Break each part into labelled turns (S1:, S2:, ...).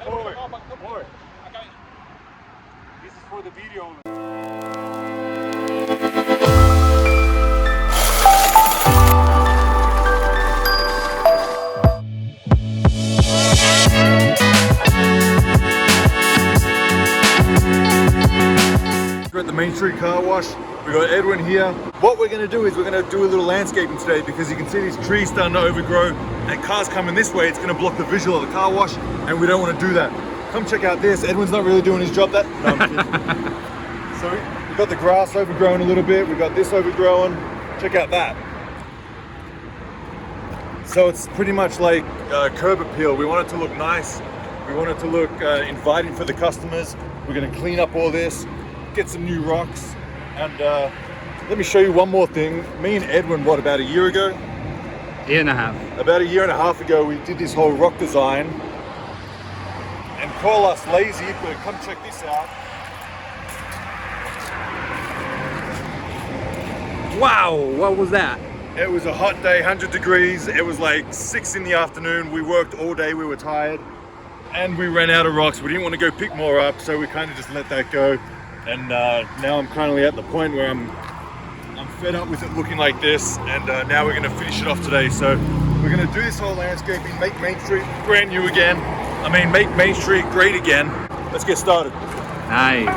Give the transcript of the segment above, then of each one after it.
S1: Boy. This is for the video. We're at the Main Street Car Wash. We got Edwin here. What we're gonna do is we're gonna do a little landscaping today because you can see these trees starting to overgrow and cars coming this way, it's gonna block the visual of the car wash and we don't wanna do that. Come check out this. Edwin's not really doing his job that. No, I'm kidding. So we got the grass overgrown a little bit. We got this overgrown. Check out that. So it's pretty much like curb appeal. We want it to look nice. We want it to look inviting for the customers. We're gonna clean up all this, get some new rocks, and let me show you one more thing. Me and Edwin, what, about a year ago?
S2: Year and a half.
S1: About a year and a half ago, we did this whole rock design. And call us lazy, but come check this out.
S2: Wow, what was that?
S1: It was a hot day, 100 degrees. It was like 6 in the afternoon. We worked all day, we were tired. And we ran out of rocks. We didn't want to go pick more up, so we kind of just let that go. And now I'm currently at the point where I'm fed up with it looking like this, and now we're going to finish it off today. So we're going to do this whole landscaping, make Main Street brand new again. I mean, make Main Street great again. Let's get started.
S2: Nice.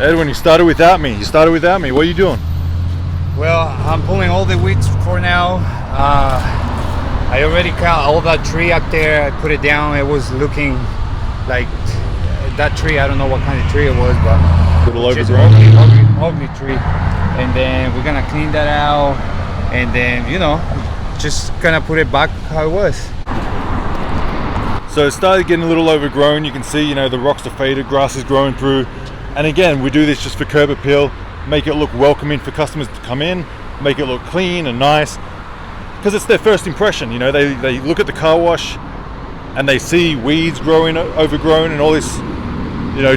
S1: Edwin, you started without me. What are you doing?
S2: Well, I'm pulling all the weeds for now. I already cut all that tree up there. I put it down. It was looking like that tree. I don't know what kind of tree it was, but
S1: a little overgrown.
S2: Ugly tree. And then we're gonna clean that out, and then just gonna put it back how it was.
S1: So it started getting a little overgrown. You can see, the rocks are faded, grass is growing through. And again, we do this just for curb appeal, make it look welcoming for customers to come in, make it look clean and nice, because it's their first impression. They look at the car wash and they see weeds growing, overgrown, and all this,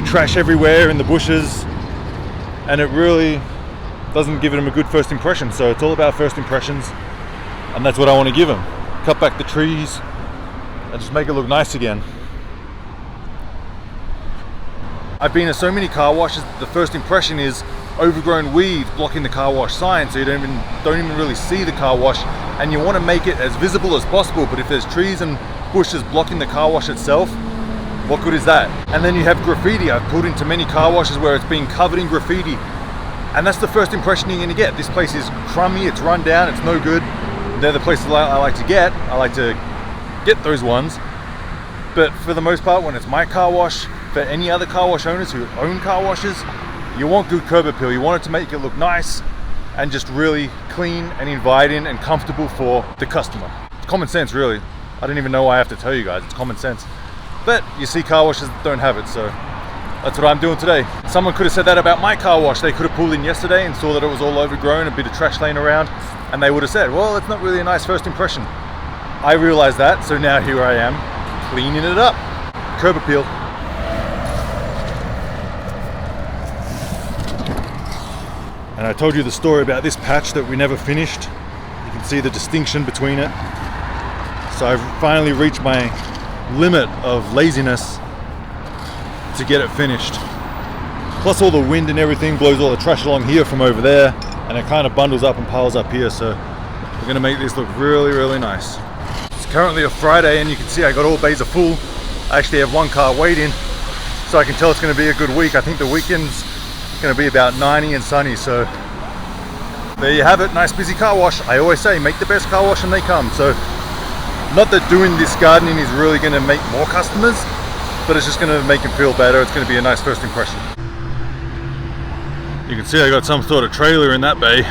S1: trash everywhere in the bushes, and it really doesn't give them a good first impression. So it's all about first impressions, and that's what I want to give them. Cut back the trees and just make it look nice again. I've been to so many car washes, the first impression is overgrown weeds blocking the car wash sign, so you don't even really see the car wash, and you want to make it as visible as possible. But if there's trees and bushes blocking the car wash itself, what good is that? And then you have graffiti. I've pulled into many car washes where it's been covered in graffiti, and that's the first impression you're going to get. This place is crummy, it's run down, it's no good. They're the places I like to get. I like to get those ones. But for the most part, when it's my car wash, for any other car wash owners who own car washes, you want good curb appeal. You want it to make it look nice and just really clean and inviting and comfortable for the customer. It's common sense, really. I don't even know why I have to tell you guys. It's common sense. But you see car washes that don't have it, so that's what I'm doing today. Someone could have said that about my car wash. They could have pulled in yesterday and saw that it was all overgrown, a bit of trash laying around, and they would have said, well, it's not really a nice first impression. I realized that, so now here I am, cleaning it up. Curb appeal. And I told you the story about this patch that we never finished. You can see the distinction between it. So I've finally reached my limit of laziness to get it finished. Plus all the wind and everything blows all the trash along here from over there, and it kind of bundles up and piles up here. So we're gonna make this look really, really nice. It's currently a Friday, and you can see I got all bays are full. I actually have one car waiting, so I can tell it's gonna be a good week. I think the weekend's going to be about 90 and sunny, so there you have it. Nice busy car wash. I always say make the best car wash and they come. So not that doing this gardening is really going to make more customers, but it's just going to make them feel better. It's going to be a nice first impression. You can see I got some sort of trailer in that bay.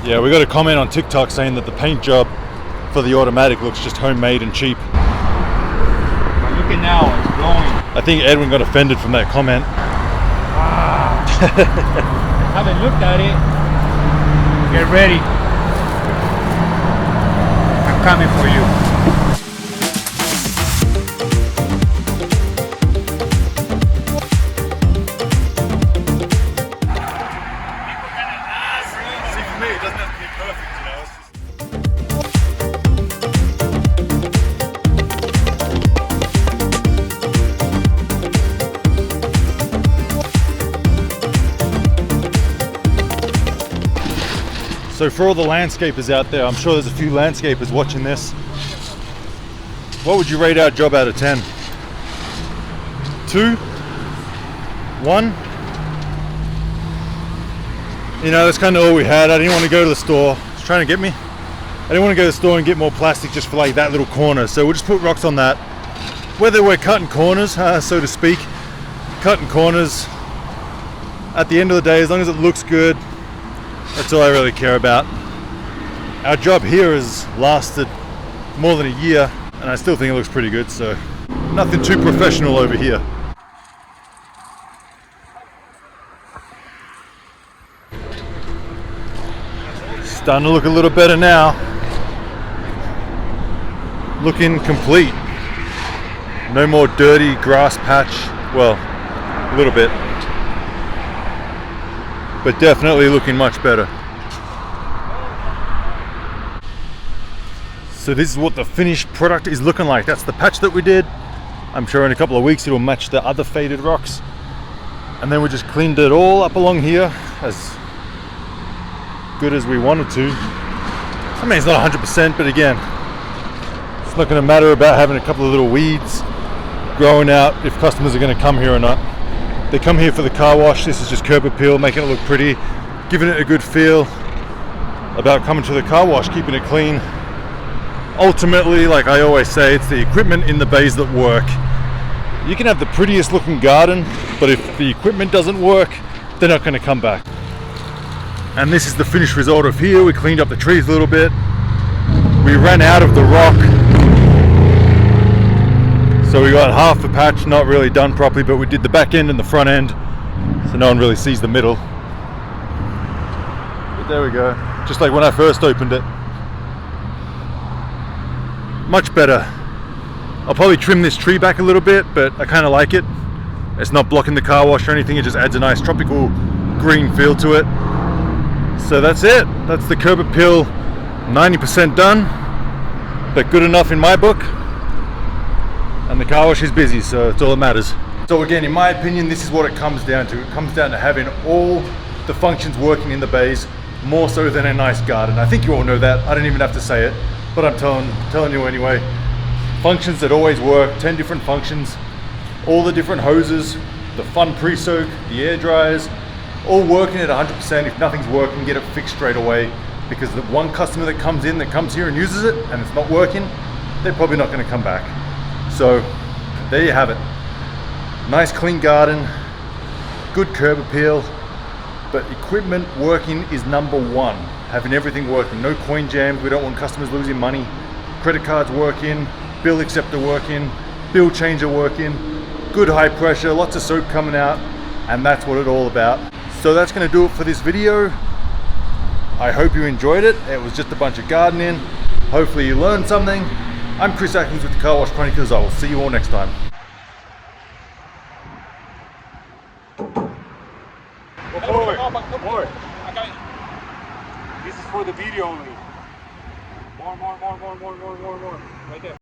S1: Yeah, we got a comment on TikTok saying that the paint job for the automatic looks just homemade and cheap.
S2: But look at now, it's blowing.
S1: I think Edwin got offended from that comment.
S2: Haven't looked at it. Get ready. I'm coming for you.
S1: See, for me, it doesn't have to be perfect, you know. So for all the landscapers out there, I'm sure there's a few landscapers watching this. What would you rate our job out of 10? 2? 1? You know, that's kind of all we had. I didn't want to go to the store. It's trying to get me. I didn't want to go to the store and get more plastic just for like that little corner. So we'll just put rocks on that. Whether we're cutting corners, so to speak, cutting corners. At the end of the day, as long as it looks good, that's all I really care about. Our job here has lasted more than a year, and I still think it looks pretty good, so nothing too professional over here. Starting to look a little better now. Looking complete. No more dirty grass patch. Well, a little bit. But definitely looking much better. So this is what the finished product is looking like. That's the patch that we did. I'm sure in a couple of weeks it'll match the other faded rocks. And then we just cleaned it all up along here as good as we wanted to. I mean, it's not 100%, but again, it's not going to matter about having a couple of little weeds growing out if customers are going to come here or not. They come here for the car wash. This is just curb appeal, making it look pretty, giving it a good feel about coming to the car wash, keeping it clean. Ultimately, like I always say, it's the equipment in the bays that work. You can have the prettiest looking garden, but if the equipment doesn't work, they're not going to come back. And this is the finished result of here. We cleaned up the trees a little bit. We ran out of the rock. So we got half the patch not really done properly, but we did the back end and the front end, so no one really sees the middle. But there we go, just like when I first opened it. Much better. I'll probably trim this tree back a little bit, but I kind of like it. It's not blocking the car wash or anything, it just adds a nice tropical green feel to it. So that's it. That's the curb appeal, 90% done, but good enough in my book. And the car wash is busy, so it's all that matters. So again, in my opinion, this is what it comes down to. It comes down to having all the functions working in the bays, more so than a nice garden. I think you all know that. I don't even have to say it, but I'm telling you anyway. Functions that always work, 10 different functions, all the different hoses, the fun pre-soak, the air dryers, all working at 100%. If nothing's working, get it fixed straight away, because the one customer that comes here and uses it and it's not working, they're probably not going to come back. So there you have it. Nice clean garden, good curb appeal, but equipment working is number one. Having everything working, no coin jams. We don't want customers losing money. Credit cards working, bill acceptor working, bill changer working, good high pressure, lots of soap coming out, and that's what it's all about. So that's going to do it for this video. I hope you enjoyed it. It was just a bunch of gardening. Hopefully you learned something. I'm Chris Atkins with the Car Wash Chronicles. I will see you all next time. More.
S2: This is for the video only. More. Right there.